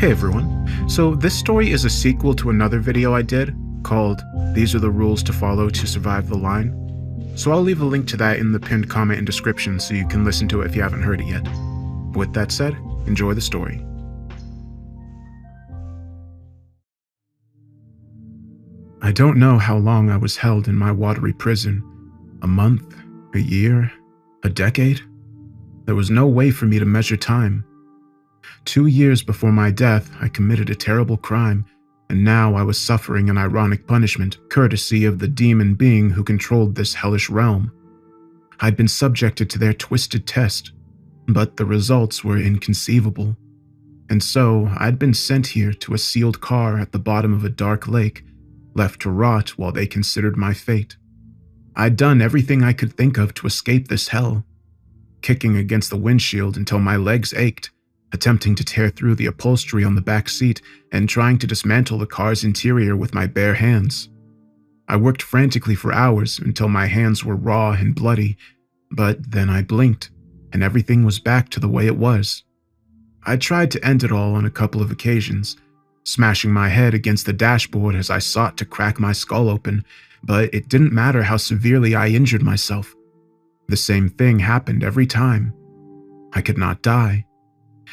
Hey everyone, so this story is a sequel to another video I did called These Are the Rules to Follow to Survive the Line. So I'll leave a link to that in the pinned comment and description so you can listen to it if you haven't heard it yet. With that said, enjoy the story. I don't know how long I was held in my watery prison. A month, a year, a decade? There was no way for me to measure time. 2 years before my death, I committed a terrible crime, and now I was suffering an ironic punishment, courtesy of the demon being who controlled this hellish realm. I'd been subjected to their twisted test, but the results were inconceivable. And so, I'd been sent here to a sealed car at the bottom of a dark lake, left to rot while they considered my fate. I'd done everything I could think of to escape this hell, kicking against the windshield until my legs ached, attempting to tear through the upholstery on the back seat and trying to dismantle the car's interior with my bare hands. I worked frantically for hours until my hands were raw and bloody, but then I blinked, and everything was back to the way it was. I tried to end it all on a couple of occasions, smashing my head against the dashboard as I sought to crack my skull open, but it didn't matter how severely I injured myself. The same thing happened every time. I could not die.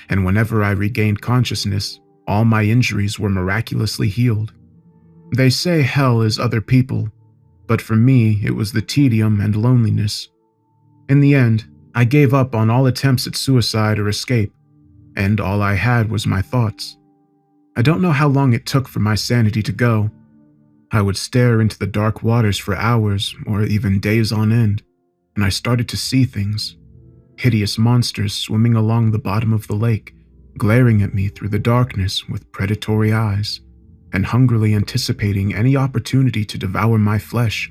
And whenever I regained consciousness, all my injuries were miraculously healed. They say hell is other people, but for me it was the tedium and loneliness. In the end, I gave up on all attempts at suicide or escape, and all I had was my thoughts. I don't know how long it took for my sanity to go. I would stare into the dark waters for hours or even days on end, and I started to see things. Hideous monsters swimming along the bottom of the lake, glaring at me through the darkness with predatory eyes, and hungrily anticipating any opportunity to devour my flesh.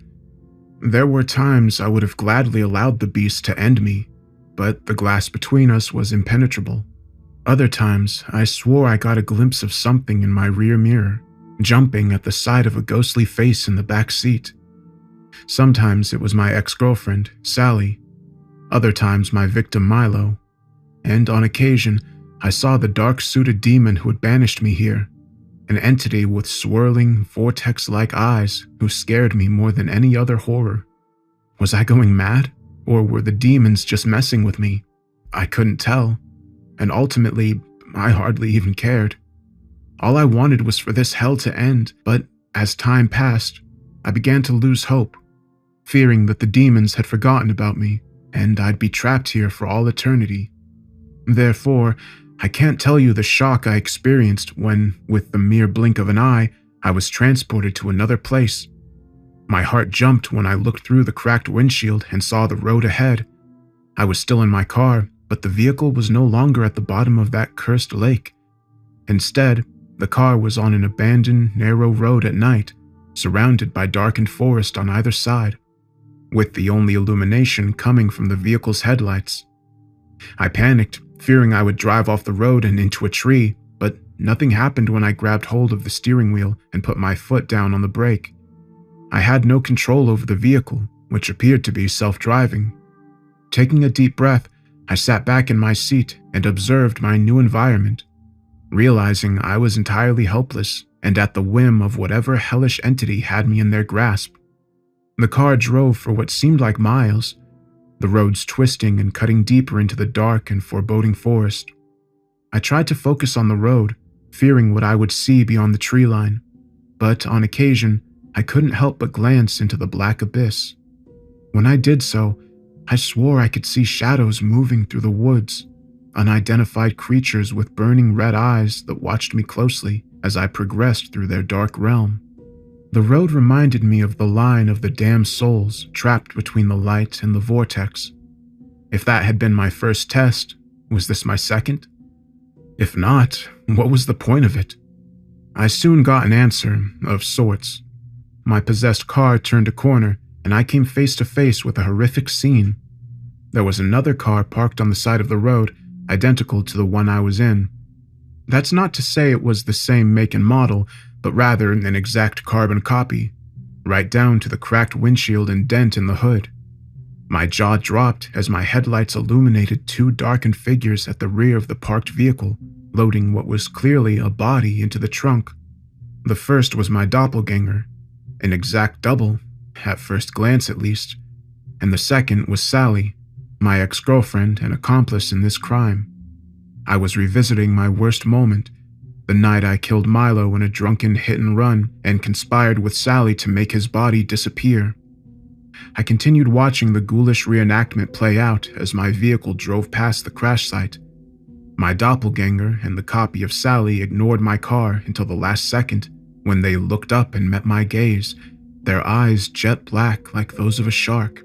There were times I would have gladly allowed the beast to end me, but the glass between us was impenetrable. Other times, I swore I got a glimpse of something in my rear mirror, jumping at the sight of a ghostly face in the back seat. Sometimes it was my ex-girlfriend, Sally. Other times my victim Milo, and on occasion I saw the dark-suited demon who had banished me here, an entity with swirling, vortex-like eyes who scared me more than any other horror. Was I going mad, or were the demons just messing with me? I couldn't tell, and ultimately I hardly even cared. All I wanted was for this hell to end, but as time passed, I began to lose hope, fearing that the demons had forgotten about me, and I'd be trapped here for all eternity. Therefore, I can't tell you the shock I experienced when, with the mere blink of an eye, I was transported to another place. My heart jumped when I looked through the cracked windshield and saw the road ahead. I was still in my car, but the vehicle was no longer at the bottom of that cursed lake. Instead, the car was on an abandoned, narrow road at night, surrounded by darkened forest on either side, with the only illumination coming from the vehicle's headlights. I panicked, fearing I would drive off the road and into a tree, but nothing happened when I grabbed hold of the steering wheel and put my foot down on the brake. I had no control over the vehicle, which appeared to be self-driving. Taking a deep breath, I sat back in my seat and observed my new environment, realizing I was entirely helpless and at the whim of whatever hellish entity had me in their grasp. The car drove for what seemed like miles, the roads twisting and cutting deeper into the dark and foreboding forest. I tried to focus on the road, fearing what I would see beyond the tree line, but on occasion, I couldn't help but glance into the black abyss. When I did so, I swore I could see shadows moving through the woods, unidentified creatures with burning red eyes that watched me closely as I progressed through their dark realm. The road reminded me of the line of the damned souls trapped between the light and the vortex. If that had been my first test, was this my second? If not, what was the point of it? I soon got an answer, of sorts. My possessed car turned a corner, and I came face to face with a horrific scene. There was another car parked on the side of the road, identical to the one I was in. That's not to say it was the same make and model, but rather an exact carbon copy, right down to the cracked windshield and dent in the hood. My jaw dropped as my headlights illuminated two darkened figures at the rear of the parked vehicle, loading what was clearly a body into the trunk. The first was my doppelganger, an exact double, at first glance at least, and the second was Sally, my ex-girlfriend and accomplice in this crime. I was revisiting my worst moment, the night I killed Milo in a drunken hit-and-run and conspired with Sally to make his body disappear. I continued watching the ghoulish reenactment play out as my vehicle drove past the crash site. My doppelganger and the copy of Sally ignored my car until the last second, when they looked up and met my gaze, their eyes jet black like those of a shark.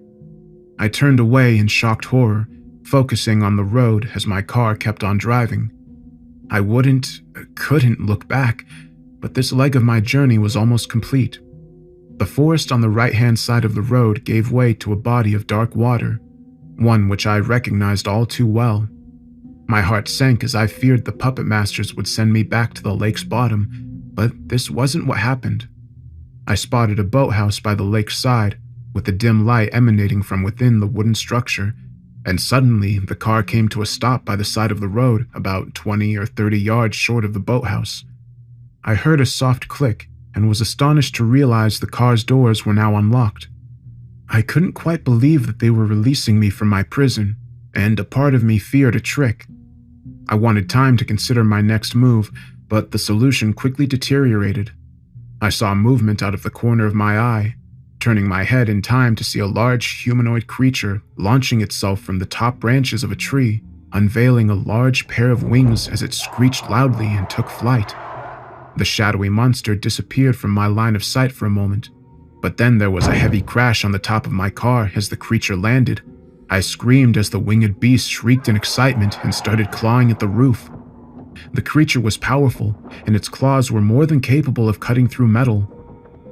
I turned away in shocked horror, focusing on the road as my car kept on driving. I couldn't look back, but this leg of my journey was almost complete. The forest on the right-hand side of the road gave way to a body of dark water, one which I recognized all too well. My heart sank as I feared the puppet masters would send me back to the lake's bottom, but this wasn't what happened. I spotted a boathouse by the lake's side, with a dim light emanating from within the wooden structure, and suddenly the car came to a stop by the side of the road about 20 or 30 yards short of the boathouse. I heard a soft click and was astonished to realize the car's doors were now unlocked. I couldn't quite believe that they were releasing me from my prison, and a part of me feared a trick. I wanted time to consider my next move, but the solution quickly deteriorated. I saw movement out of the corner of my eye, turning my head in time to see a large humanoid creature launching itself from the top branches of a tree, unveiling a large pair of wings as it screeched loudly and took flight. The shadowy monster disappeared from my line of sight for a moment, but then there was a heavy crash on the top of my car as the creature landed. I screamed as the winged beast shrieked in excitement and started clawing at the roof. The creature was powerful, and its claws were more than capable of cutting through metal.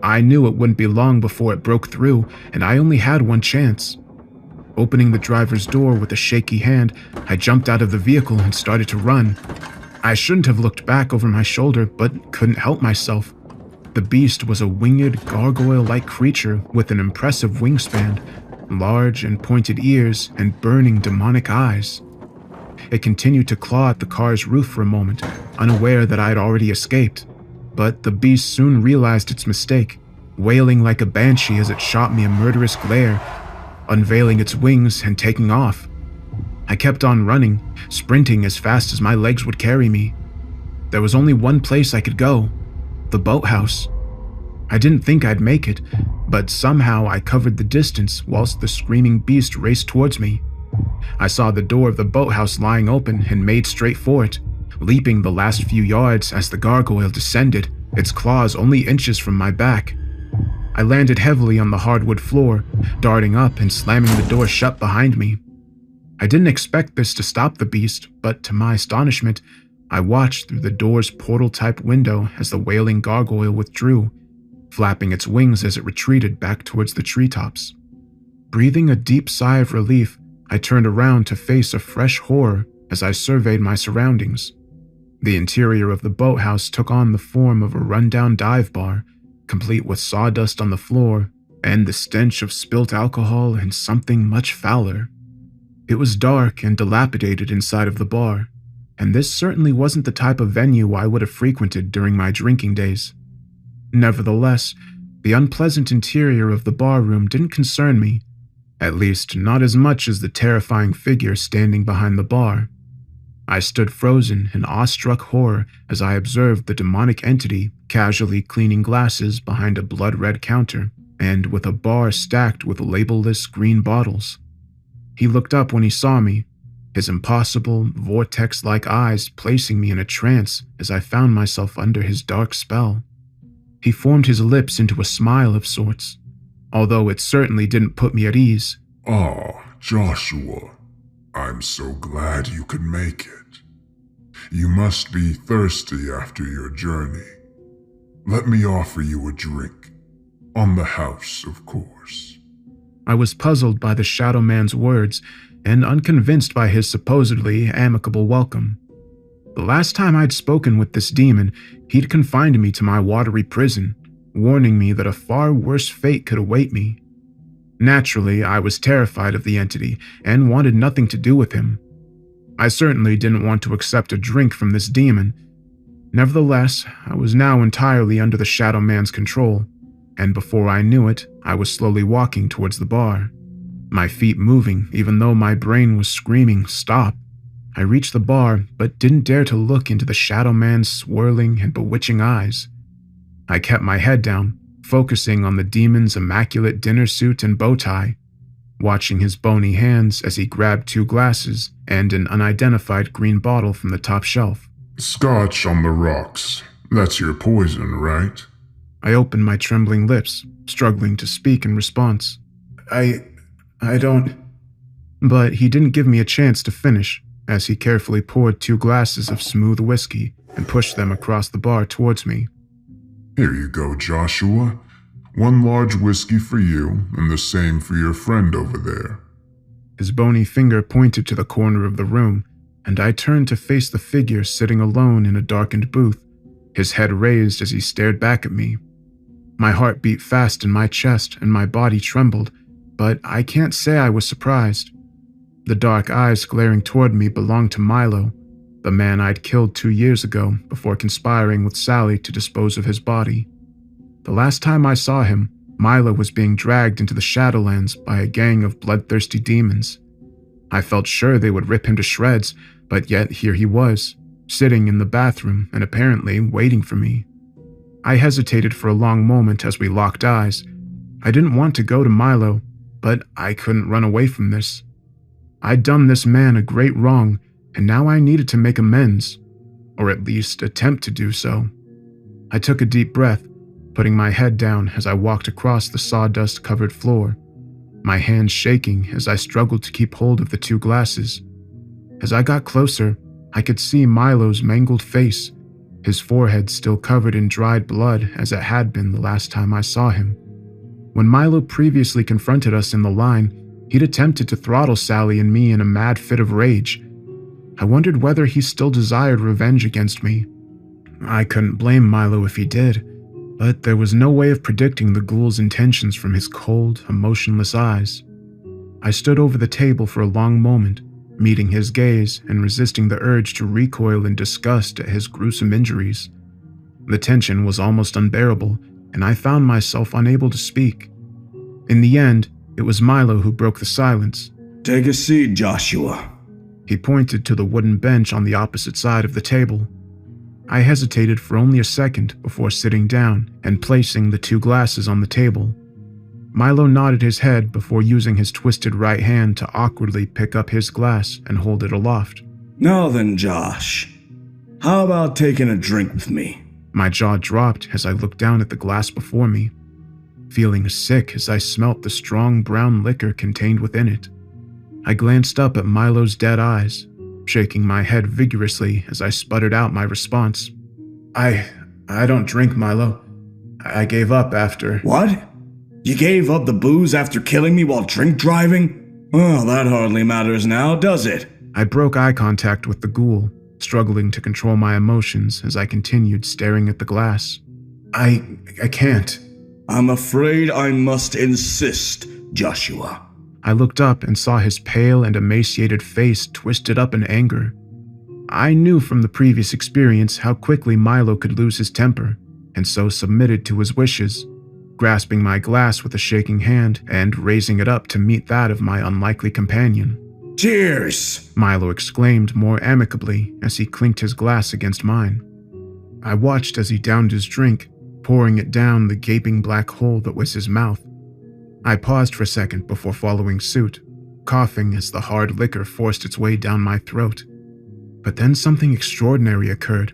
I knew it wouldn't be long before it broke through, and I only had one chance. Opening the driver's door with a shaky hand, I jumped out of the vehicle and started to run. I shouldn't have looked back over my shoulder, but couldn't help myself. The beast was a winged, gargoyle-like creature with an impressive wingspan, large and pointed ears, and burning demonic eyes. It continued to claw at the car's roof for a moment, unaware that I had already escaped. But the beast soon realized its mistake, wailing like a banshee as it shot me a murderous glare, unveiling its wings and taking off. I kept on running, sprinting as fast as my legs would carry me. There was only one place I could go, the boathouse. I didn't think I'd make it, but somehow I covered the distance whilst the screaming beast raced towards me. I saw the door of the boathouse lying open and made straight for it, leaping the last few yards as the gargoyle descended, its claws only inches from my back. I landed heavily on the hardwood floor, darting up and slamming the door shut behind me. I didn't expect this to stop the beast, but to my astonishment, I watched through the door's portal-type window as the wailing gargoyle withdrew, flapping its wings as it retreated back towards the treetops. Breathing a deep sigh of relief, I turned around to face a fresh horror as I surveyed my surroundings. The interior of the boathouse took on the form of a rundown dive bar, complete with sawdust on the floor and the stench of spilt alcohol and something much fouler. It was dark and dilapidated inside of the bar, and this certainly wasn't the type of venue I would have frequented during my drinking days. Nevertheless, the unpleasant interior of the bar room didn't concern me, at least not as much as the terrifying figure standing behind the bar. I stood frozen in awestruck horror as I observed the demonic entity casually cleaning glasses behind a blood-red counter and with a bar stacked with label-less green bottles. He looked up when he saw me, his impossible, vortex-like eyes placing me in a trance as I found myself under his dark spell. He formed his lips into a smile of sorts, although it certainly didn't put me at ease. "Ah, Joshua, I'm so glad you could make it. You must be thirsty after your journey. Let me offer you a drink. On the house, of course." I was puzzled by the Shadow Man's words and unconvinced by his supposedly amicable welcome. The last time I'd spoken with this demon, he'd confined me to my watery prison, warning me that a far worse fate could await me. Naturally, I was terrified of the entity and wanted nothing to do with him. I certainly didn't want to accept a drink from this demon. Nevertheless, I was now entirely under the Shadow Man's control, and before I knew it, I was slowly walking towards the bar. My feet moving even though my brain was screaming, "Stop!" I reached the bar, but didn't dare to look into the Shadow Man's swirling and bewitching eyes. I kept my head down, focusing on the demon's immaculate dinner suit and bow tie, watching his bony hands as he grabbed 2 glasses and an unidentified green bottle from the top shelf. Scotch on the rocks. That's your poison, right? I opened my trembling lips, struggling to speak in response. I don't... But he didn't give me a chance to finish, as he carefully poured 2 glasses of smooth whiskey and pushed them across the bar towards me. Here you go, Joshua. 1 large whiskey for you, and the same for your friend over there. His bony finger pointed to the corner of the room, and I turned to face the figure sitting alone in a darkened booth, his head raised as he stared back at me. My heart beat fast in my chest and my body trembled, but I can't say I was surprised. The dark eyes glaring toward me belonged to Milo, the man I'd killed 2 years ago before conspiring with Sally to dispose of his body. The last time I saw him, Milo was being dragged into the Shadowlands by a gang of bloodthirsty demons. I felt sure they would rip him to shreds, but yet here he was, sitting in the bathroom and apparently waiting for me. I hesitated for a long moment as we locked eyes. I didn't want to go to Milo, but I couldn't run away from this. I'd done this man a great wrong, and now I needed to make amends, or at least attempt to do so. I took a deep breath, putting my head down as I walked across the sawdust-covered floor, my hands shaking as I struggled to keep hold of the 2 glasses. As I got closer, I could see Milo's mangled face, his forehead still covered in dried blood as it had been the last time I saw him. When Milo previously confronted us in the line, he'd attempted to throttle Sally and me in a mad fit of rage. I wondered whether he still desired revenge against me. I couldn't blame Milo if he did, but there was no way of predicting the ghoul's intentions from his cold, emotionless eyes. I stood over the table for a long moment, meeting his gaze and resisting the urge to recoil in disgust at his gruesome injuries. The tension was almost unbearable, and I found myself unable to speak. In the end, it was Milo who broke the silence. "Take a seat, Joshua." He pointed to the wooden bench on the opposite side of the table. I hesitated for only a second before sitting down and placing the 2 glasses on the table. Milo nodded his head before using his twisted right hand to awkwardly pick up his glass and hold it aloft. "Now then, Josh, how about taking a drink with me?" My jaw dropped as I looked down at the glass before me, feeling sick as I smelt the strong brown liquor contained within it. I glanced up at Milo's dead eyes, shaking my head vigorously as I sputtered out my response. I don't drink, Milo. I gave up after." "What? You gave up the booze after killing me while drink driving? Well, that hardly matters now, does it?" I broke eye contact with the ghoul, struggling to control my emotions as I continued staring at the glass. I can't." "I'm afraid I must insist, Joshua." I looked up and saw his pale and emaciated face twisted up in anger. I knew from the previous experience how quickly Milo could lose his temper, and so submitted to his wishes, grasping my glass with a shaking hand and raising it up to meet that of my unlikely companion. "Cheers!" Milo exclaimed more amicably as he clinked his glass against mine. I watched as he downed his drink, pouring it down the gaping black hole that was his mouth. I paused for a second before following suit, coughing as the hard liquor forced its way down my throat. But then something extraordinary occurred.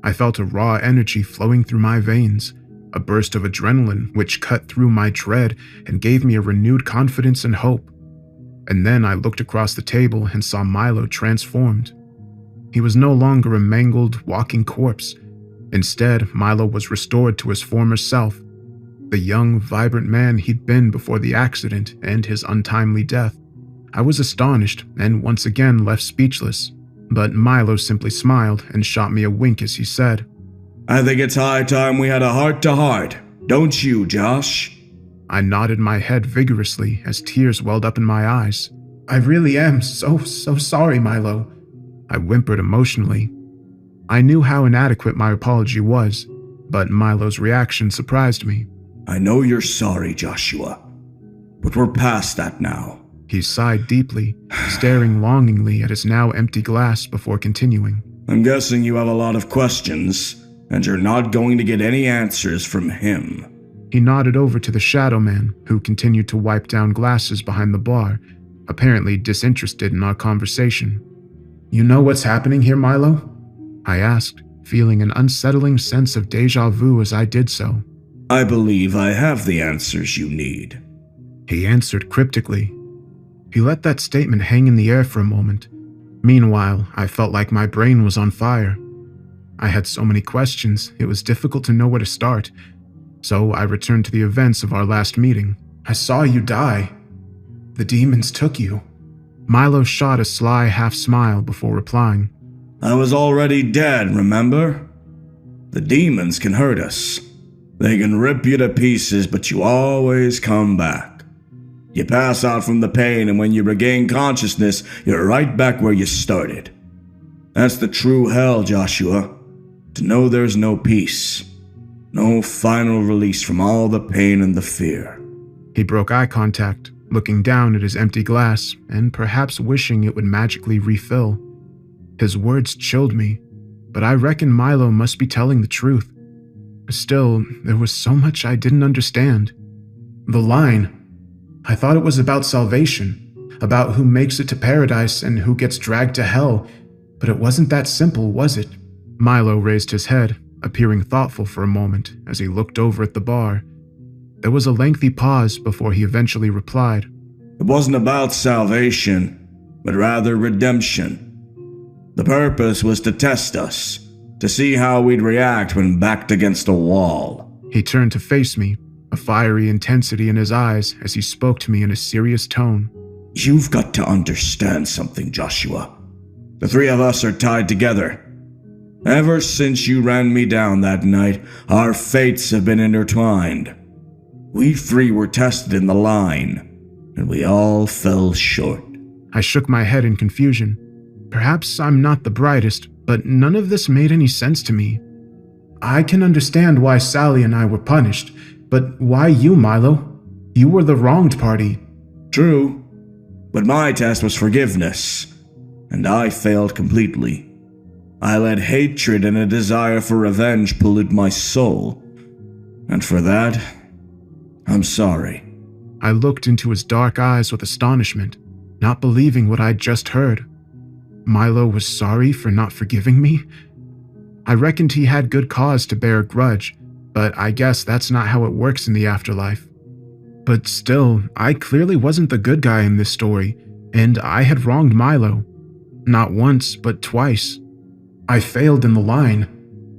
I felt a raw energy flowing through my veins, a burst of adrenaline which cut through my dread and gave me a renewed confidence and hope. And then I looked across the table and saw Milo transformed. He was no longer a mangled, walking corpse. Instead, Milo was restored to his former self, the young, vibrant man he'd been before the accident and his untimely death. I was astonished and once again left speechless, but Milo simply smiled and shot me a wink as he said, "I think it's high time we had a heart-to-heart, don't you, Josh?" I nodded my head vigorously as tears welled up in my eyes. I really am so sorry, Milo. I whimpered emotionally. I knew how inadequate my apology was, but Milo's reaction surprised me. I know you're sorry, Joshua, but we're past that now. He sighed deeply, staring longingly at his now empty glass before continuing. I'm guessing you have a lot of questions, and you're not going to get any answers from him. He nodded over to the Shadow Man, who continued to wipe down glasses behind the bar, apparently disinterested in our conversation. You know what's happening here, Milo? I asked, feeling an unsettling sense of déjà vu as I did so. I believe I have the answers you need. He answered cryptically. He let that statement hang in the air for a moment. Meanwhile, I felt like my brain was on fire. I had so many questions, it was difficult to know where to start. So I returned to the events of our last meeting. I saw you die. The demons took you. Milo shot a sly half-smile before replying. I was already dead, remember? The demons can hurt us. They can rip you to pieces, but you always come back. You pass out from the pain, and when you regain consciousness, you're right back where you started. That's the true hell, Joshua. To know there's no peace. No final release from all the pain and the fear. He broke eye contact, looking down at his empty glass and perhaps wishing it would magically refill. His words chilled me, but I reckon Milo must be telling the truth. Still, there was so much I didn't understand. The line. I thought it was about salvation, about who makes it to paradise and who gets dragged to hell, but it wasn't that simple, was it? Milo raised his head, appearing thoughtful for a moment as he looked over at the bar. There was a lengthy pause before he eventually replied. It wasn't about salvation, but rather redemption. The purpose was to test us, to see how we'd react when backed against a wall. He turned to face me, a fiery intensity in his eyes as he spoke to me in a serious tone. You've got to understand something, Joshua. The three of us are tied together. Ever since you ran me down that night, our fates have been intertwined. We three were tested in the line, and we all fell short. I shook my head in confusion. Perhaps I'm not the brightest, but none of this made any sense to me. I can understand why Sally and I were punished, but why you, Milo? You were the wronged party. True, but my test was forgiveness, and I failed completely. I let hatred and a desire for revenge pollute my soul, and for that, I'm sorry. I looked into his dark eyes with astonishment, not believing what I'd just heard. Milo was sorry for not forgiving me? I reckoned he had good cause to bear a grudge, but I guess that's not how it works in the afterlife. But still, I clearly wasn't the good guy in this story, and I had wronged Milo. Not once, but twice. I failed in the line,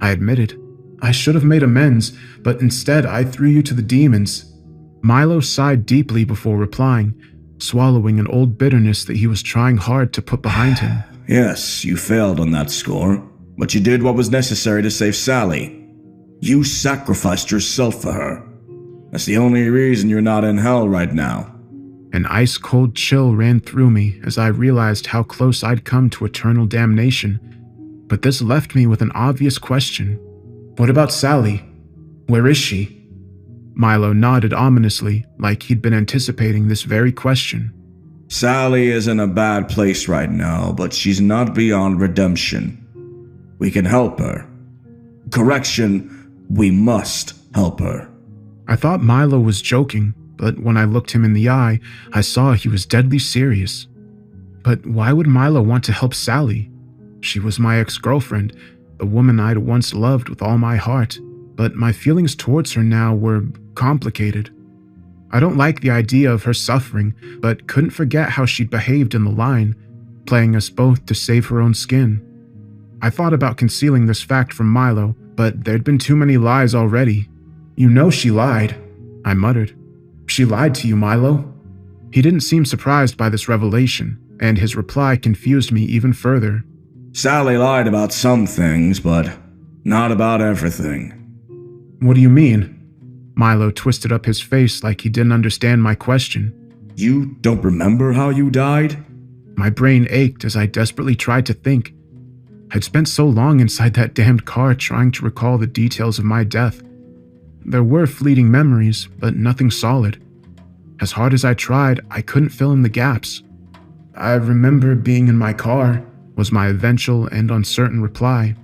I admitted. I should have made amends, but instead I threw you to the demons. Milo sighed deeply before replying, swallowing an old bitterness that he was trying hard to put behind him. Yes, you failed on that score, but you did what was necessary to save Sally. You sacrificed yourself for her. That's the only reason you're not in hell right now. An ice-cold chill ran through me as I realized how close I'd come to eternal damnation. But this left me with an obvious question. What about Sally? Where is she? Milo nodded ominously, like he'd been anticipating this very question. Sally is in a bad place right now, but she's not beyond redemption. We can help her. Correction, we must help her. I thought Milo was joking, but when I looked him in the eye, I saw he was deadly serious. But why would Milo want to help Sally? She was my ex-girlfriend, the woman I'd once loved with all my heart, but my feelings towards her now were complicated. I don't like the idea of her suffering, but couldn't forget how she'd behaved in the line, playing us both to save her own skin. I thought about concealing this fact from Milo, but there'd been too many lies already. You know she lied, I muttered. She lied to you, Milo. He didn't seem surprised by this revelation, and his reply confused me even further. Sally lied about some things, but not about everything. What do you mean? Milo twisted up his face like he didn't understand my question. You don't remember how you died? My brain ached as I desperately tried to think, I'd spent so long inside that damned car trying to recall the details of my death. There were fleeting memories, but nothing solid. As hard as I tried, I couldn't fill in the gaps. "I remember being in my car," was my eventual and uncertain reply.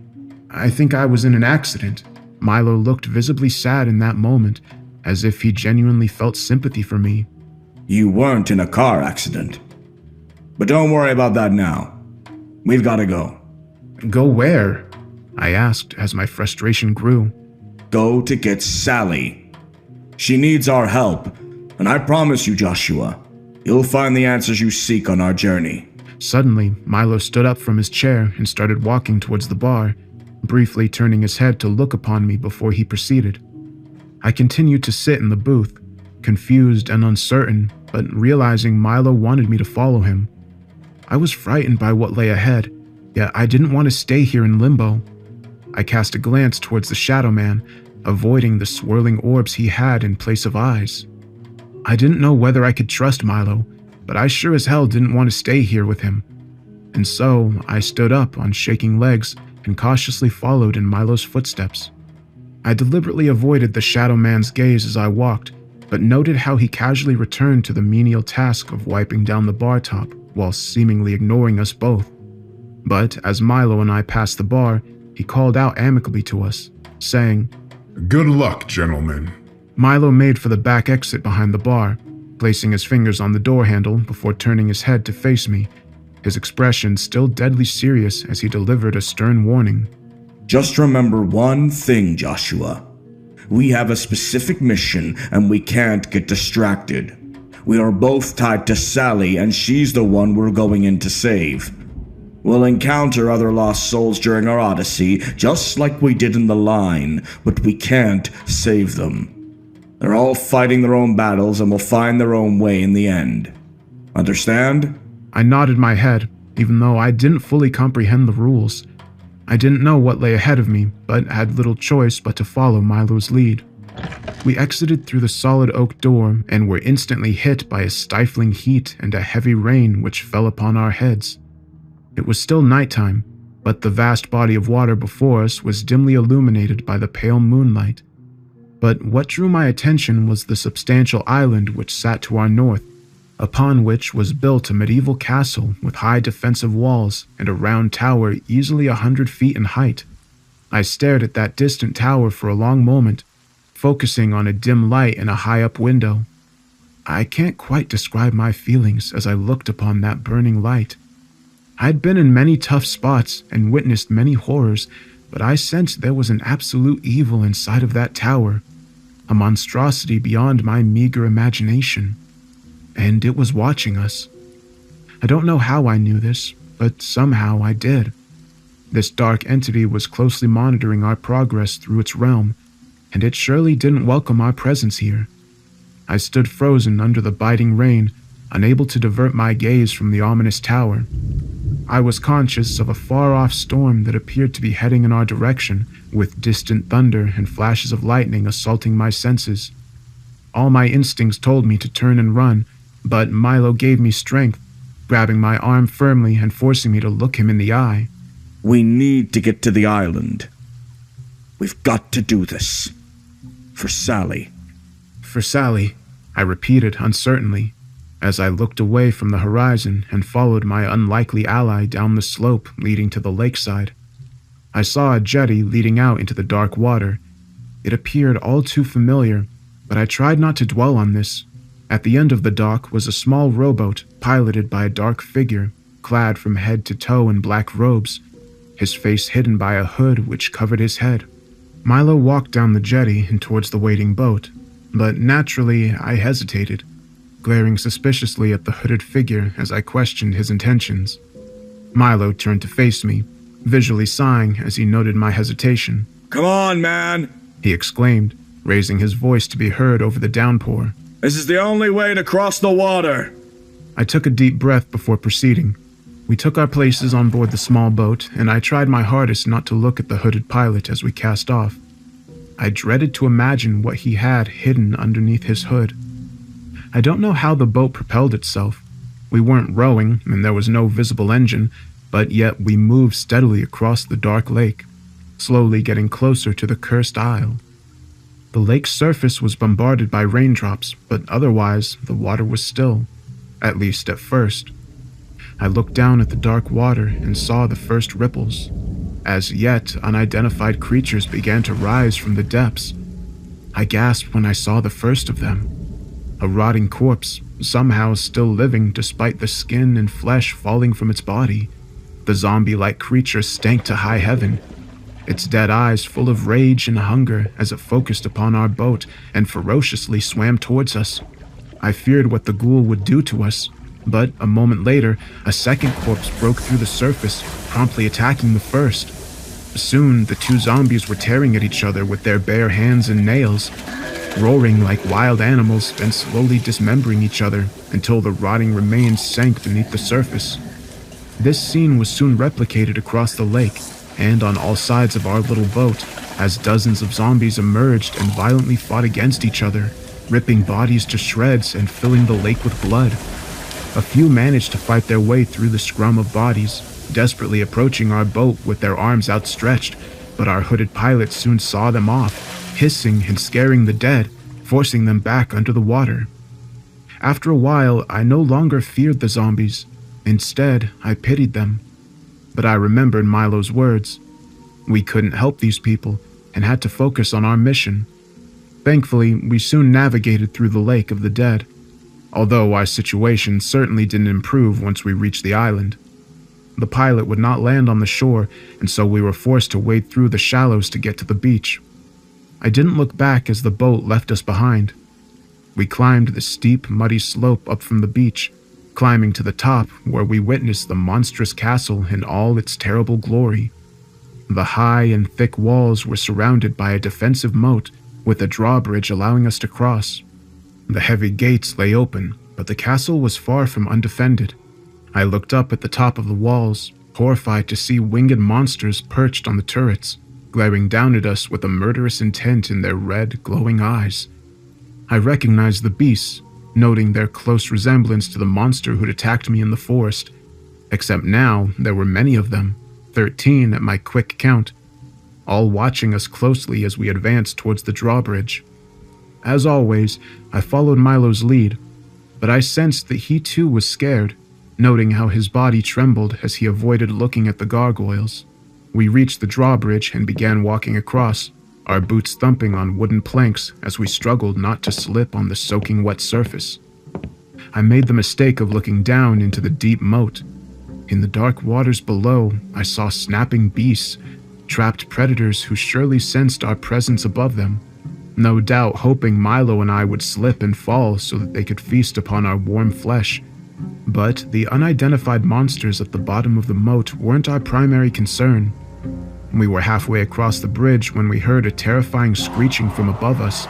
"I think I was in an accident." Milo looked visibly sad in that moment, as if he genuinely felt sympathy for me. You weren't in a car accident. But don't worry about that now. We've got to go. "Go where?" I asked as my frustration grew. Go to get Sally. She needs our help, and I promise you, Joshua, you'll find the answers you seek on our journey. Suddenly, Milo stood up from his chair and started walking towards the bar, briefly turning his head to look upon me before he proceeded. I continued to sit in the booth, confused and uncertain, but realizing Milo wanted me to follow him. I was frightened by what lay ahead, yet I didn't want to stay here in limbo. I cast a glance towards the Shadow Man, avoiding the swirling orbs he had in place of eyes. I didn't know whether I could trust Milo, but I sure as hell didn't want to stay here with him. And so I stood up on shaking legs and cautiously followed in Milo's footsteps. I deliberately avoided the Shadow Man's gaze as I walked, but noted how he casually returned to the menial task of wiping down the bar top while seemingly ignoring us both. But as Milo and I passed the bar, he called out amicably to us, saying, "Good luck, gentlemen." Milo made for the back exit behind the bar, placing his fingers on the door handle before turning his head to face me, his expression still deadly serious as he delivered a stern warning. Just remember one thing, Joshua. We have a specific mission and we can't get distracted. We are both tied to Sally and she's the one we're going in to save. We'll encounter other lost souls during our odyssey, just like we did in the line, but we can't save them. They're all fighting their own battles and will find their own way in the end. Understand? I nodded my head, even though I didn't fully comprehend the rules. I didn't know what lay ahead of me, but had little choice but to follow Milo's lead. We exited through the solid oak door and were instantly hit by a stifling heat and a heavy rain which fell upon our heads. It was still nighttime, but the vast body of water before us was dimly illuminated by the pale moonlight. But what drew my attention was the substantial island which sat to our north, upon which was built a medieval castle with high defensive walls and a round tower easily 100 feet in height. I stared at that distant tower for a long moment, focusing on a dim light in a high-up window. I can't quite describe my feelings as I looked upon that burning light. I'd been in many tough spots and witnessed many horrors, but I sensed there was an absolute evil inside of that tower, a monstrosity beyond my meager imagination. And it was watching us. I don't know how I knew this, but somehow I did. This dark entity was closely monitoring our progress through its realm, and it surely didn't welcome our presence here. I stood frozen under the biting rain, unable to divert my gaze from the ominous tower. I was conscious of a far-off storm that appeared to be heading in our direction, with distant thunder and flashes of lightning assaulting my senses. All my instincts told me to turn and run, but Milo gave me strength, grabbing my arm firmly and forcing me to look him in the eye. We need to get to the island. We've got to do this. For Sally. For Sally, I repeated uncertainly, as I looked away from the horizon and followed my unlikely ally down the slope leading to the lakeside. I saw a jetty leading out into the dark water. It appeared all too familiar, but I tried not to dwell on this. At the end of the dock was a small rowboat piloted by a dark figure, clad from head to toe in black robes, his face hidden by a hood which covered his head. Milo walked down the jetty and towards the waiting boat, but naturally I hesitated, glaring suspiciously at the hooded figure as I questioned his intentions. Milo turned to face me, visually sighing as he noted my hesitation. Come on, man, he exclaimed, raising his voice to be heard over the downpour. This is the only way to cross the water. I took a deep breath before proceeding. We took our places on board the small boat, and I tried my hardest not to look at the hooded pilot as we cast off. I dreaded to imagine what he had hidden underneath his hood. I don't know how the boat propelled itself. We weren't rowing, and there was no visible engine, but yet we moved steadily across the dark lake, slowly getting closer to the cursed isle. The lake's surface was bombarded by raindrops, but otherwise the water was still, at least at first. I looked down at the dark water and saw the first ripples. As yet unidentified creatures began to rise from the depths. I gasped when I saw the first of them. A rotting corpse, somehow still living despite the skin and flesh falling from its body. The zombie-like creature stank to high heaven, its dead eyes full of rage and hunger as it focused upon our boat and ferociously swam towards us. I feared what the ghoul would do to us, but a moment later, a second corpse broke through the surface, promptly attacking the first. Soon, the two zombies were tearing at each other with their bare hands and nails, roaring like wild animals, then slowly dismembering each other until the rotting remains sank beneath the surface. This scene was soon replicated across the lake and on all sides of our little boat as dozens of zombies emerged and violently fought against each other, ripping bodies to shreds and filling the lake with blood. A few managed to fight their way through the scrum of bodies, desperately approaching our boat with their arms outstretched, but our hooded pilot soon saw them off, hissing and scaring the dead, forcing them back under the water. After a while, I no longer feared the zombies. Instead, I pitied them. But I remembered Milo's words. We couldn't help these people and had to focus on our mission. Thankfully, we soon navigated through the lake of the dead, although our situation certainly didn't improve once we reached the island. The pilot would not land on the shore, and so we were forced to wade through the shallows to get to the beach. I didn't look back as the boat left us behind. We climbed the steep, muddy slope up from the beach, climbing to the top where we witnessed the monstrous castle in all its terrible glory. The high and thick walls were surrounded by a defensive moat with a drawbridge allowing us to cross. The heavy gates lay open, but the castle was far from undefended. I looked up at the top of the walls, horrified to see winged monsters perched on the turrets, glaring down at us with a murderous intent in their red, glowing eyes. I recognized the beasts, noting their close resemblance to the monster who'd attacked me in the forest, except now there were many of them, 13 at my quick count, all watching us closely as we advanced towards the drawbridge. As always, I followed Milo's lead, but I sensed that he too was scared, noting how his body trembled as he avoided looking at the gargoyles. We reached the drawbridge and began walking across, our boots thumping on wooden planks as we struggled not to slip on the soaking wet surface. I made the mistake of looking down into the deep moat. In the dark waters below, I saw snapping beasts, trapped predators who surely sensed our presence above them, no doubt hoping Milo and I would slip and fall so that they could feast upon our warm flesh. But the unidentified monsters at the bottom of the moat weren't our primary concern. We were halfway across the bridge when we heard a terrifying screeching from above us.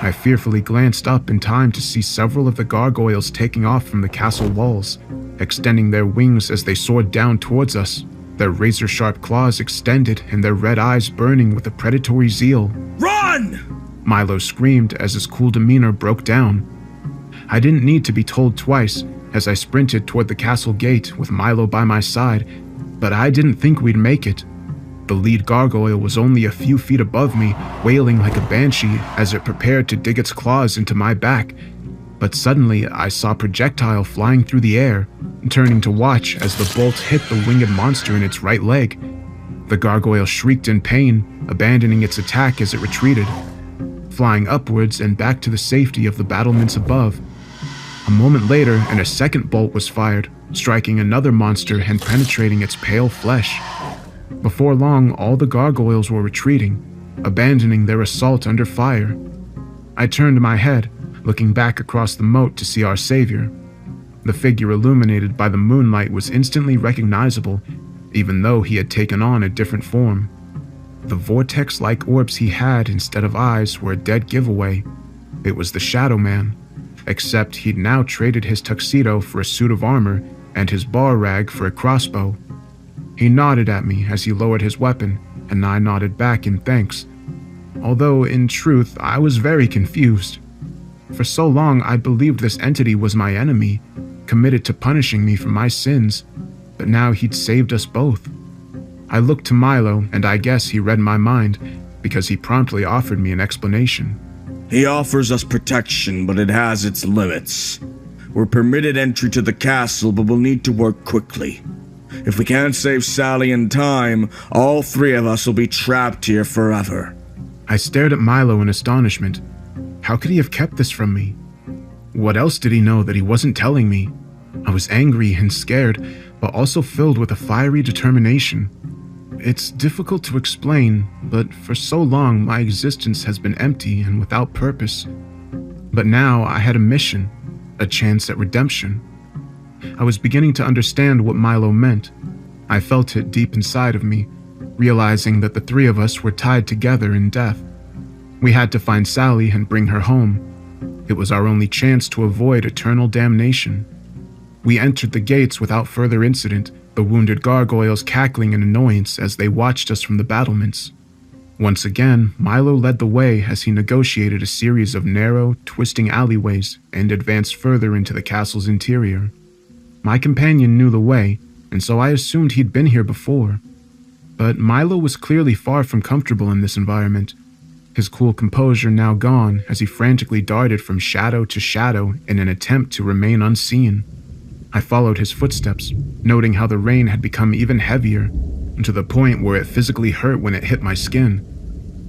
I fearfully glanced up in time to see several of the gargoyles taking off from the castle walls, extending their wings as they soared down towards us, their razor-sharp claws extended and their red eyes burning with a predatory zeal. Run! Milo screamed as his cool demeanor broke down. I didn't need to be told twice as I sprinted toward the castle gate with Milo by my side, but I didn't think we'd make it. The lead gargoyle was only a few feet above me, wailing like a banshee as it prepared to dig its claws into my back. But suddenly I saw a projectile flying through the air, turning to watch as the bolt hit the winged monster in its right leg. The gargoyle shrieked in pain, abandoning its attack as it retreated, flying upwards and back to the safety of the battlements above. A moment later, and a second bolt was fired, striking another monster and penetrating its pale flesh. Before long, all the gargoyles were retreating, abandoning their assault under fire. I turned my head, looking back across the moat to see our savior. The figure illuminated by the moonlight was instantly recognizable, even though he had taken on a different form. The vortex-like orbs he had instead of eyes were a dead giveaway. It was the Shadow Man, except he'd now traded his tuxedo for a suit of armor and his bar rag for a crossbow. He nodded at me as he lowered his weapon, and I nodded back in thanks. Although, in truth, I was very confused. For so long, I believed this entity was my enemy, committed to punishing me for my sins, but now he'd saved us both. I looked to Milo, and I guess he read my mind, because he promptly offered me an explanation. He offers us protection, but it has its limits. We're permitted entry to the castle, but we'll need to work quickly. If we can't save Sally in time, all three of us will be trapped here forever. I stared at Milo in astonishment. How could he have kept this from me? What else did he know that he wasn't telling me? I was angry and scared, but also filled with a fiery determination. It's difficult to explain, but for so long my existence has been empty and without purpose. But now I had a mission, a chance at redemption. I was beginning to understand what Milo meant. I felt it deep inside of me, realizing that the three of us were tied together in death. We had to find Sally and bring her home. It was our only chance to avoid eternal damnation. We entered the gates without further incident, the wounded gargoyles cackling in annoyance as they watched us from the battlements. Once again, Milo led the way as he negotiated a series of narrow, twisting alleyways and advanced further into the castle's interior. My companion knew the way, and so I assumed he'd been here before. But Milo was clearly far from comfortable in this environment, his cool composure now gone as he frantically darted from shadow to shadow in an attempt to remain unseen. I followed his footsteps, noting how the rain had become even heavier, to the point where it physically hurt when it hit my skin.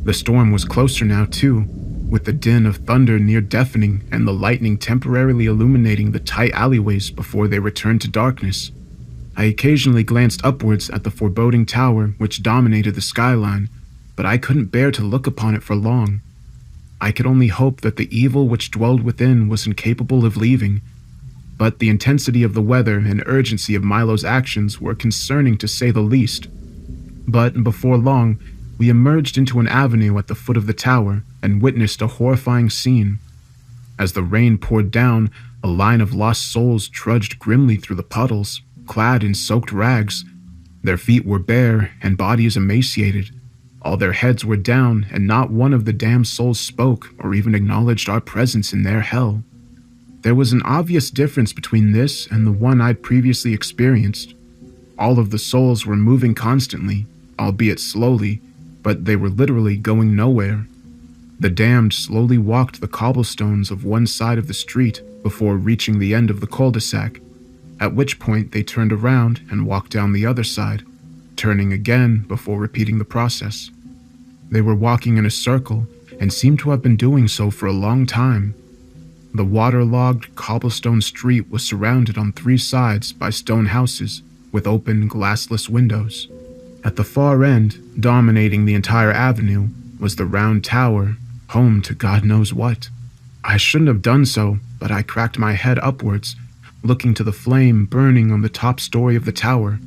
The storm was closer now too, with the din of thunder near deafening and the lightning temporarily illuminating the tight alleyways before they returned to darkness. I occasionally glanced upwards at the foreboding tower which dominated the skyline, but I couldn't bear to look upon it for long. I could only hope that the evil which dwelled within was incapable of leaving, but the intensity of the weather and urgency of Milo's actions were concerning to say the least. But before long, we emerged into an avenue at the foot of the tower and witnessed a horrifying scene. As the rain poured down, a line of lost souls trudged grimly through the puddles, clad in soaked rags. Their feet were bare and bodies emaciated. All their heads were down, and not one of the damned souls spoke or even acknowledged our presence in their hell. There was an obvious difference between this and the one I'd previously experienced. All of the souls were moving constantly, albeit slowly, but they were literally going nowhere. The damned slowly walked the cobblestones of one side of the street before reaching the end of the cul-de-sac, at which point they turned around and walked down the other side, turning again before repeating the process. They were walking in a circle and seemed to have been doing so for a long time. The waterlogged cobblestone street was surrounded on three sides by stone houses with open, glassless windows. At the far end, dominating the entire avenue, was the round tower, home to God knows what. I shouldn't have done so, but I cracked my head upwards, looking to the flame burning on the top story of the tower.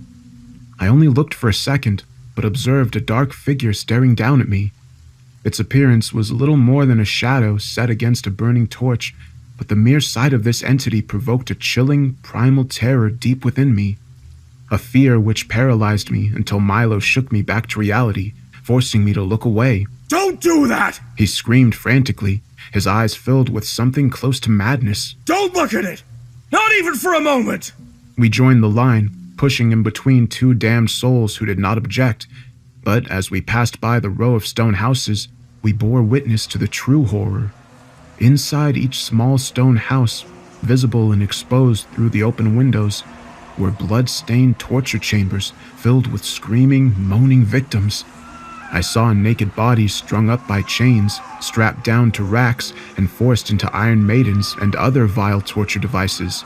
I only looked for a second, but observed a dark figure staring down at me. Its appearance was little more than a shadow set against a burning torch, but the mere sight of this entity provoked a chilling, primal terror deep within me. A fear which paralyzed me until Milo shook me back to reality, forcing me to look away. Don't do that! He screamed frantically, his eyes filled with something close to madness. Don't look at it! Not even for a moment! We joined the line, pushing in between two damned souls who did not object, but as we passed by the row of stone houses, we bore witness to the true horror. Inside each small stone house, visible and exposed through the open windows, were blood-stained torture chambers filled with screaming, moaning victims. I saw naked bodies strung up by chains, strapped down to racks, and forced into iron maidens and other vile torture devices.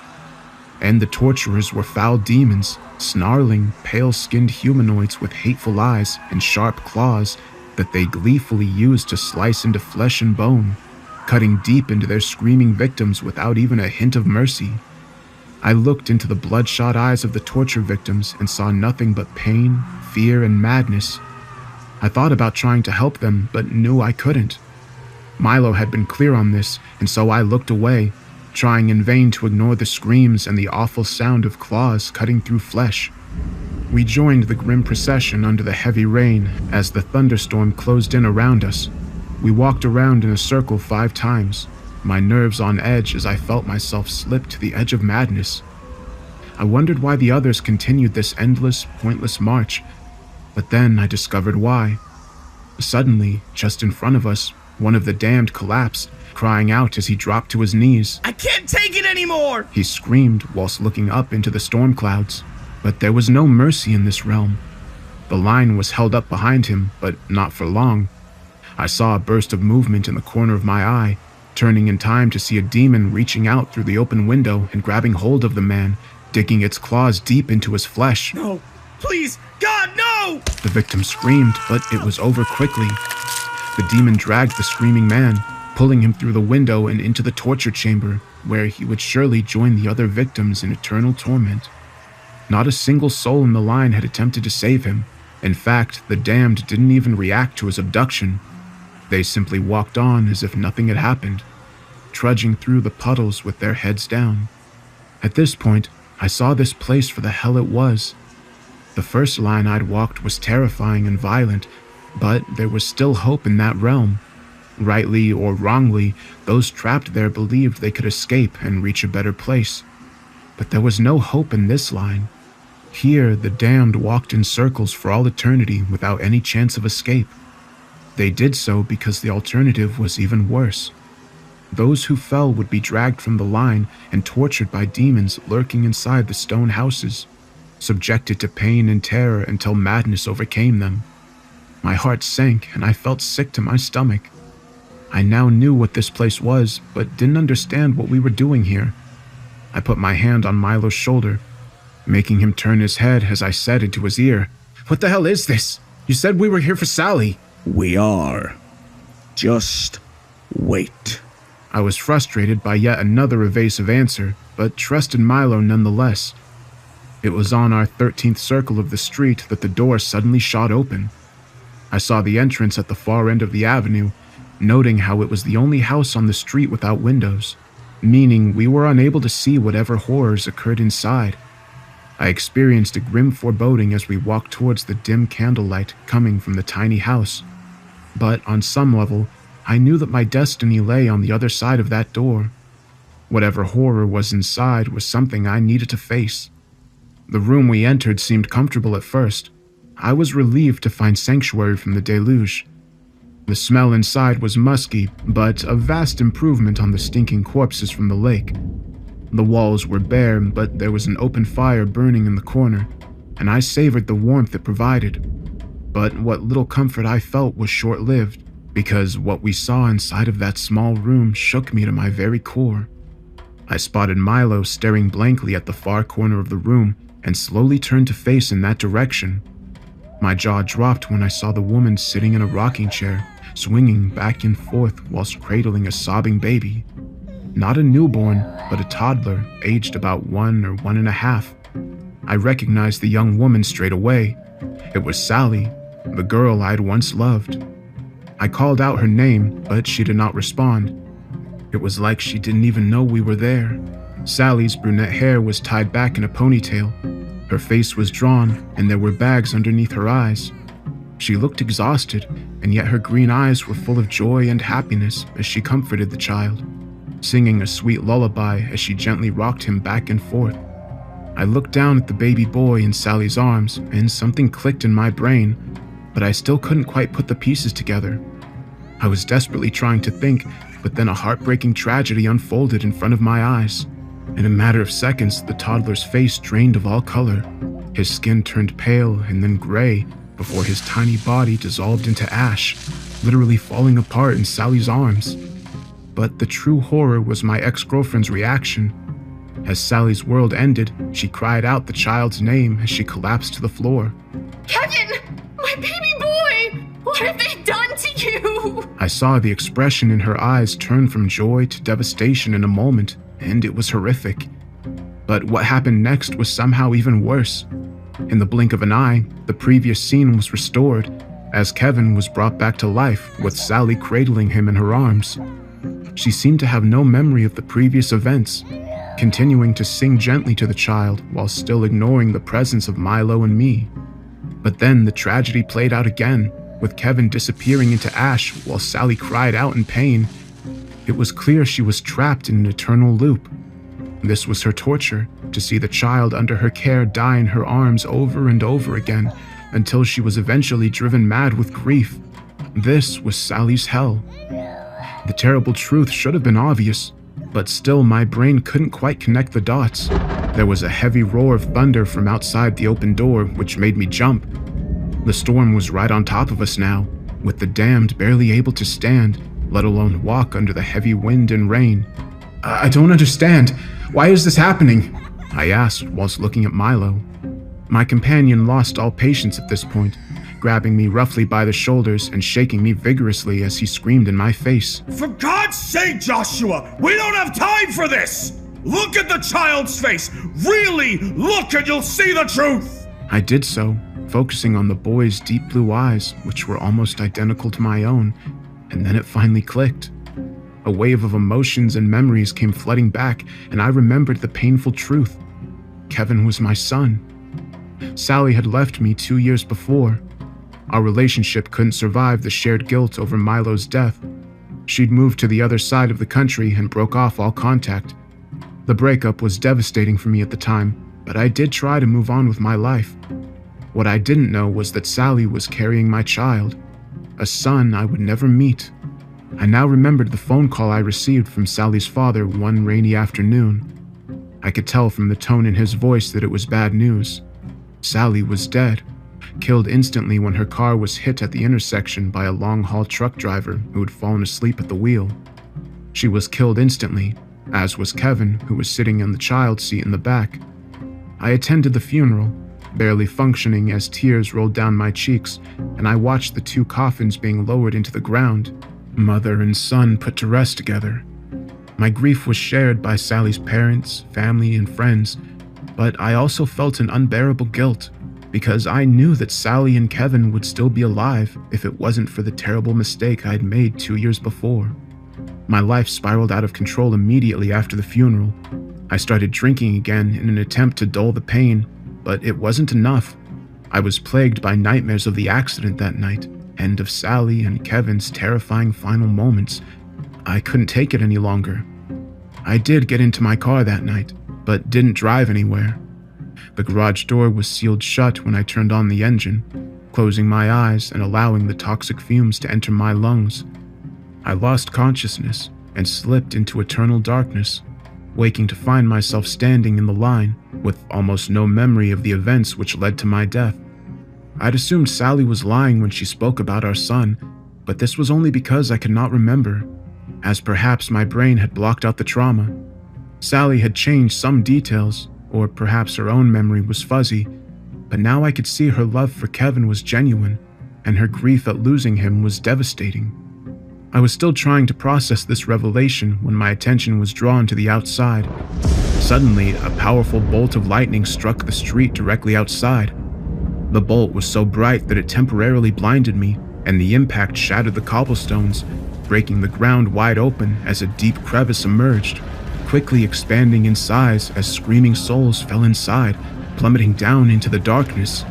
And the torturers were foul demons, snarling, pale-skinned humanoids with hateful eyes and sharp claws that they gleefully used to slice into flesh and bone, cutting deep into their screaming victims without even a hint of mercy. I looked into the bloodshot eyes of the torture victims and saw nothing but pain, fear, and madness. I thought about trying to help them, but knew I couldn't. Milo had been clear on this, and so I looked away, trying in vain to ignore the screams and the awful sound of claws cutting through flesh. We joined the grim procession under the heavy rain as the thunderstorm closed in around us. We walked around in a circle 5 times, my nerves on edge as I felt myself slip to the edge of madness. I wondered why the others continued this endless, pointless march, but then I discovered why. Suddenly, just in front of us, one of the damned collapsed, crying out as he dropped to his knees. I can't take it anymore! He screamed whilst looking up into the storm clouds, but there was no mercy in this realm. The line was held up behind him, but not for long. I saw a burst of movement in the corner of my eye, turning in time to see a demon reaching out through the open window and grabbing hold of the man, digging its claws deep into his flesh. No, please, God, no! The victim screamed, but it was over quickly. The demon dragged the screaming man, pulling him through the window and into the torture chamber, where he would surely join the other victims in eternal torment. Not a single soul in the line had attempted to save him. In fact, the damned didn't even react to his abduction. They simply walked on as if nothing had happened, trudging through the puddles with their heads down. At this point, I saw this place for the hell it was. The first line I'd walked was terrifying and violent, but there was still hope in that realm. Rightly or wrongly, those trapped there believed they could escape and reach a better place. But there was no hope in this line. Here, the damned walked in circles for all eternity without any chance of escape. They did so because the alternative was even worse. Those who fell would be dragged from the line and tortured by demons lurking inside the stone houses, subjected to pain and terror until madness overcame them. My heart sank and I felt sick to my stomach. I now knew what this place was, but didn't understand what we were doing here. I put my hand on Milo's shoulder, making him turn his head as I said into his ear, "What the hell is this? You said we were here for Sally." We are. Just wait. I was frustrated by yet another evasive answer, but trusted Milo nonetheless. It was on our 13th circle of the street that the door suddenly shot open. I saw the entrance at the far end of the avenue, noting how it was the only house on the street without windows, meaning we were unable to see whatever horrors occurred inside. I experienced a grim foreboding as we walked towards the dim candlelight coming from the tiny house. But on some level, I knew that my destiny lay on the other side of that door. Whatever horror was inside was something I needed to face. The room we entered seemed comfortable at first. I was relieved to find sanctuary from the deluge. The smell inside was musky, but a vast improvement on the stinking corpses from the lake. The walls were bare, but there was an open fire burning in the corner, and I savored the warmth it provided. But what little comfort I felt was short-lived, because what we saw inside of that small room shook me to my very core. I spotted Milo staring blankly at the far corner of the room and slowly turned to face in that direction. My jaw dropped when I saw the woman sitting in a rocking chair, swinging back and forth whilst cradling a sobbing baby. Not a newborn, but a toddler, aged about 1 or 1.5. I recognized the young woman straight away. It was Sally, the girl I'd once loved. I called out her name, but she did not respond. It was like she didn't even know we were there. Sally's brunette hair was tied back in a ponytail. Her face was drawn, and there were bags underneath her eyes. She looked exhausted, and yet her green eyes were full of joy and happiness as she comforted the child, singing a sweet lullaby as she gently rocked him back and forth. I looked down at the baby boy in Sally's arms, and something clicked in my brain, but I still couldn't quite put the pieces together. I was desperately trying to think, but then a heartbreaking tragedy unfolded in front of my eyes. In a matter of seconds, the toddler's face drained of all color. His skin turned pale and then gray before his tiny body dissolved into ash, literally falling apart in Sally's arms. But the true horror was my ex-girlfriend's reaction. As Sally's world ended, she cried out the child's name as she collapsed to the floor. Kevin! My baby boy! What have they done to you? I saw the expression in her eyes turn from joy to devastation in a moment, and it was horrific. But what happened next was somehow even worse. In the blink of an eye, the previous scene was restored, as Kevin was brought back to life with Sally cradling him in her arms. She seemed to have no memory of the previous events, continuing to sing gently to the child while still ignoring the presence of Milo and me. But then the tragedy played out again, with Kevin disappearing into ash while Sally cried out in pain. It was clear she was trapped in an eternal loop. This was her torture, shock to see the child under her care die in her arms over and over again until she was eventually driven mad with grief. This was Sally's hell. The terrible truth should have been obvious, but still my brain couldn't quite connect the dots. There was a heavy roar of thunder from outside the open door, which made me jump. The storm was right on top of us now, with the damned barely able to stand, let alone walk under the heavy wind and rain. I don't understand. Why is this happening? I asked whilst looking at Milo. My companion lost all patience at this point, grabbing me roughly by the shoulders and shaking me vigorously as he screamed in my face. For God's sake, Joshua, we don't have time for this! Look at the child's face! Really look and you'll see the truth! I did so, focusing on the boy's deep blue eyes, which were almost identical to my own, and then it finally clicked. A wave of emotions and memories came flooding back, and I remembered the painful truth. Kevin was my son. Sally had left me 2 years before. Our relationship couldn't survive the shared guilt over Milo's death. She'd moved to the other side of the country and broke off all contact. The breakup was devastating for me at the time, but I did try to move on with my life. What I didn't know was that Sally was carrying my child, a son I would never meet. I now remembered the phone call I received from Sally's father one rainy afternoon. I could tell from the tone in his voice that it was bad news. Sally was dead, killed instantly when her car was hit at the intersection by a long-haul truck driver who had fallen asleep at the wheel. She was killed instantly, as was Kevin, who was sitting in the child's seat in the back. I attended the funeral, barely functioning as tears rolled down my cheeks, and I watched the 2 coffins being lowered into the ground, mother and son put to rest together. My grief was shared by Sally's parents, family, and friends, but I also felt an unbearable guilt, because I knew that Sally and Kevin would still be alive if it wasn't for the terrible mistake I'd made 2 years before. My life spiraled out of control immediately after the funeral. I started drinking again in an attempt to dull the pain, but it wasn't enough. I was plagued by nightmares of the accident that night, and of Sally and Kevin's terrifying final moments. I couldn't take it any longer. I did get into my car that night, but didn't drive anywhere. The garage door was sealed shut when I turned on the engine, closing my eyes and allowing the toxic fumes to enter my lungs. I lost consciousness and slipped into eternal darkness, waking to find myself standing in the line with almost no memory of the events which led to my death. I'd assumed Sally was lying when she spoke about our son, but this was only because I could not remember, as perhaps my brain had blocked out the trauma. Sally had changed some details, or perhaps her own memory was fuzzy, but now I could see her love for Kevin was genuine, and her grief at losing him was devastating. I was still trying to process this revelation when my attention was drawn to the outside. Suddenly, a powerful bolt of lightning struck the street directly outside. The bolt was so bright that it temporarily blinded me, and the impact shattered the cobblestones, breaking the ground wide open as a deep crevice emerged, quickly expanding in size as screaming souls fell inside, plummeting down into the darkness.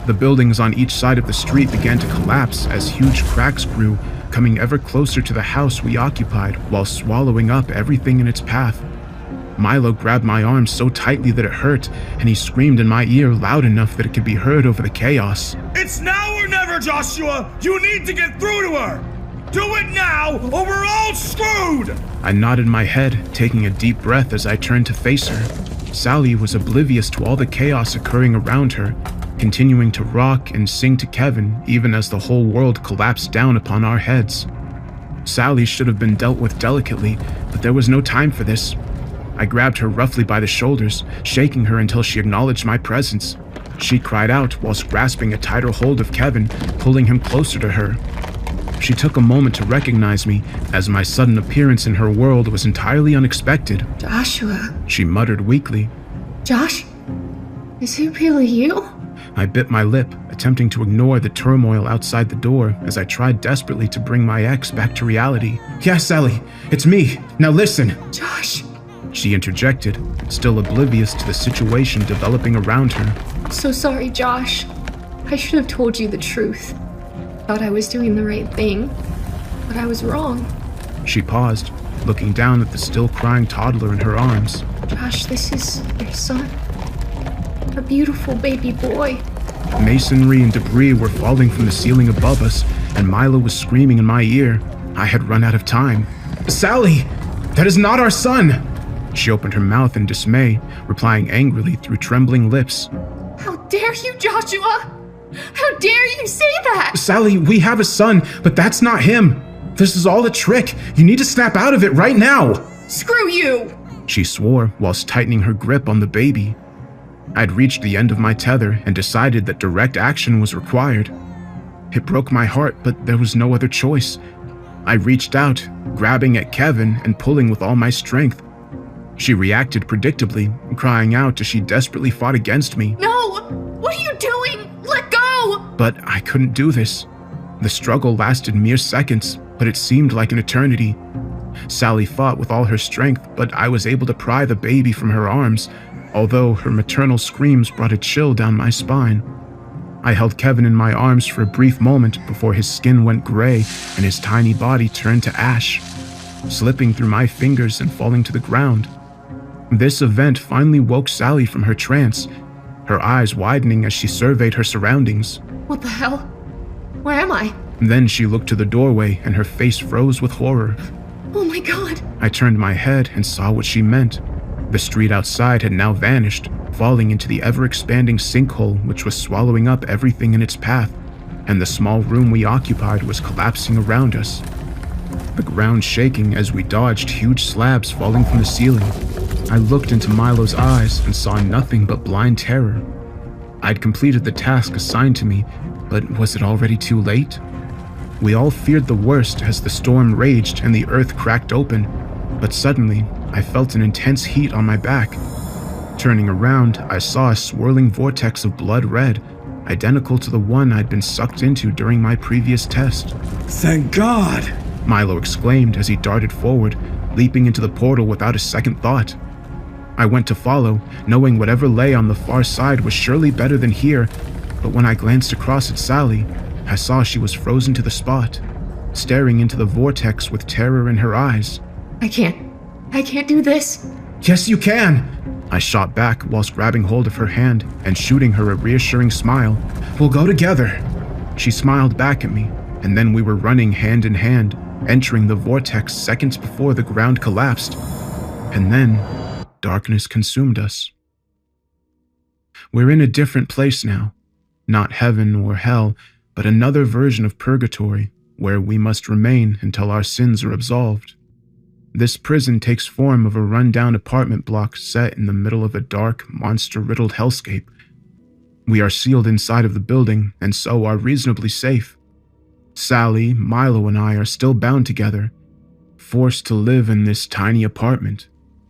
The buildings on each side of the street began to collapse as huge cracks grew, coming ever closer to the house we occupied while swallowing up everything in its path. Milo grabbed my arm so tightly that it hurt, and he screamed in my ear loud enough that it could be heard over the chaos. It's now or never, Joshua! You need to get through to her! Do it now, or we're all screwed! I nodded my head, taking a deep breath as I turned to face her. Sally was oblivious to all the chaos occurring around her, continuing to rock and sing to Kevin even as the whole world collapsed down upon our heads. Sally should have been dealt with delicately, but there was no time for this. I grabbed her roughly by the shoulders, shaking her until she acknowledged my presence. She cried out whilst grasping a tighter hold of Kevin, pulling him closer to her. She took a moment to recognize me, as my sudden appearance in her world was entirely unexpected. Joshua. She muttered weakly. Josh? Is it really you? I bit my lip, attempting to ignore the turmoil outside the door as I tried desperately to bring my ex back to reality. Yes, Sally, it's me. Now listen. Josh. She interjected, still oblivious to the situation developing around her. So sorry, Josh. I should have told you the truth. Thought I was doing the right thing, but I was wrong. She paused, looking down at the still crying toddler in her arms. Josh, this is your son. A beautiful baby boy. Masonry and debris were falling from the ceiling above us, and Milo was screaming in my ear. I had run out of time. "Sally! That is not our son!" She opened her mouth in dismay, replying angrily through trembling lips. How dare you, Joshua? How dare you say that? "Sally, we have a son, but that's not him. This is all a trick. You need to snap out of it right now." Screw you! She swore whilst tightening her grip on the baby. I'd reached the end of my tether and decided that direct action was required. It broke my heart, but there was no other choice. I reached out, grabbing at Kevin and pulling with all my strength. She reacted predictably, crying out as she desperately fought against me. No! What are you doing? Let go! But I couldn't do this. The struggle lasted mere seconds, but it seemed like an eternity. Sally fought with all her strength, but I was able to pry the baby from her arms, although her maternal screams brought a chill down my spine. I held Kevin in my arms for a brief moment before his skin went gray and his tiny body turned to ash, slipping through my fingers and falling to the ground. This event finally woke Sally from her trance, her eyes widening as she surveyed her surroundings. What the hell? Where am I? Then she looked to the doorway and her face froze with horror. Oh my god! I turned my head and saw what she meant. The street outside had now vanished, falling into the ever-expanding sinkhole which was swallowing up everything in its path, and the small room we occupied was collapsing around us. The ground shaking as we dodged huge slabs falling from the ceiling. I looked into Milo's eyes and saw nothing but blind terror. I'd completed the task assigned to me, but was it already too late? We all feared the worst as the storm raged and the earth cracked open, but suddenly I felt an intense heat on my back. Turning around, I saw a swirling vortex of blood red, identical to the one I'd been sucked into during my previous test. Thank God! Milo exclaimed as he darted forward, leaping into the portal without a second thought. I went to follow, knowing whatever lay on the far side was surely better than here, but when I glanced across at Sally, I saw she was frozen to the spot, staring into the vortex with terror in her eyes. I can't do this. "Yes, you can!" I shot back whilst grabbing hold of her hand and shooting her a reassuring smile. "We'll go together." She smiled back at me, and then we were running hand in hand, entering the vortex seconds before the ground collapsed. And then, darkness consumed us. We're in a different place now. Not heaven or hell, but another version of purgatory, where we must remain until our sins are absolved. This prison takes form of a run-down apartment block set in the middle of a dark, monster-riddled hellscape. We are sealed inside of the building, and so are reasonably safe. Sally, Milo, and I are still bound together, forced to live in this tiny apartment.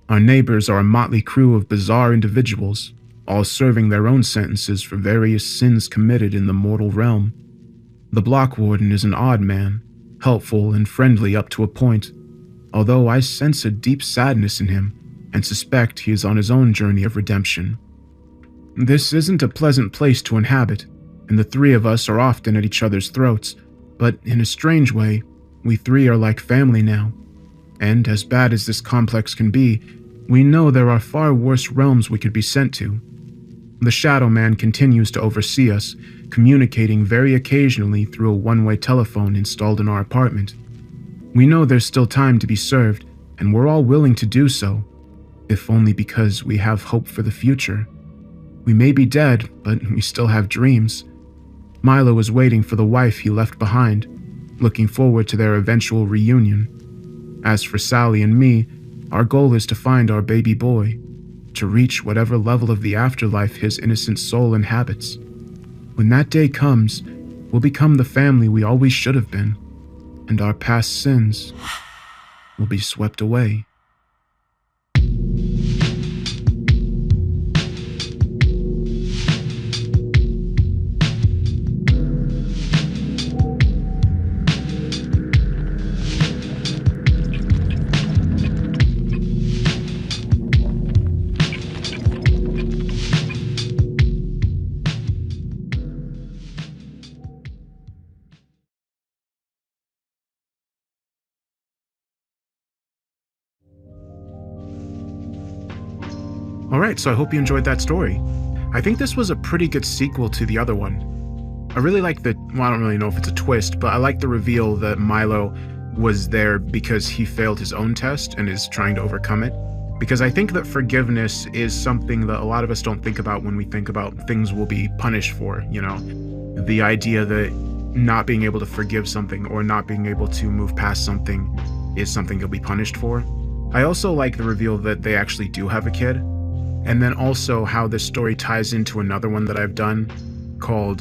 Our neighbors are a motley crew of bizarre individuals, all serving their own sentences for various sins committed in the mortal realm. The block warden is an odd man, helpful and friendly up to a point, although I sense a deep sadness in him and suspect he is on his own journey of redemption. This isn't a pleasant place to inhabit, and the three of us are often at each other's throats, but in a strange way, we three are like family now. And as bad as this complex can be, we know there are far worse realms we could be sent to. The Shadow Man continues to oversee us, communicating very occasionally through a one-way telephone installed in our apartment. We know there's still time to be served, and we're all willing to do so, if only because we have hope for the future. We may be dead, but we still have dreams. Milo is waiting for the wife he left behind, looking forward to their eventual reunion. As for Sally and me, our goal is to find our baby boy, to reach whatever level of the afterlife his innocent soul inhabits. When that day comes, we'll become the family we always should have been, and our past sins will be swept away. Alright, so I hope you enjoyed that story. I think this was a pretty good sequel to the other one. I really like I don't really know if it's a twist, but I like the reveal that Milo was there because he failed his own test and is trying to overcome it. Because I think that forgiveness is something that a lot of us don't think about when we think about things we'll be punished for, you know? The idea that not being able to forgive something or not being able to move past something is something you'll be punished for. I also like the reveal that they actually do have a kid, and then also how this story ties into another one that I've done called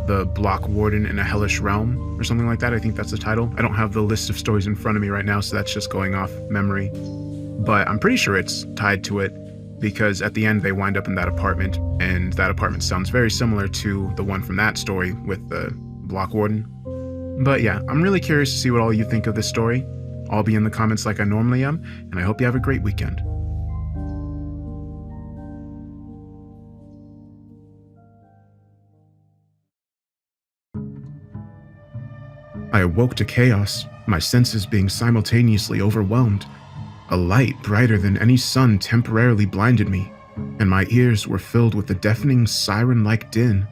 The Block Warden in a Hellish Realm, or something like that. I think that's the title. I don't have the list of stories in front of me right now, so that's just going off memory. But I'm pretty sure it's tied to it, because at the end they wind up in that apartment, and that apartment sounds very similar to the one from that story with the Block Warden. But yeah, I'm really curious to see what all you think of this story. I'll be in the comments like I normally am, and I hope you have a great weekend. I awoke to chaos, my senses being simultaneously overwhelmed. A light brighter than any sun temporarily blinded me, and my ears were filled with a deafening siren-like din.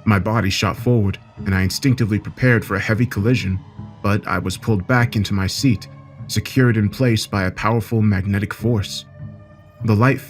My body shot forward, and I instinctively prepared for a heavy collision, but I was pulled back into my seat, secured in place by a powerful magnetic force. The light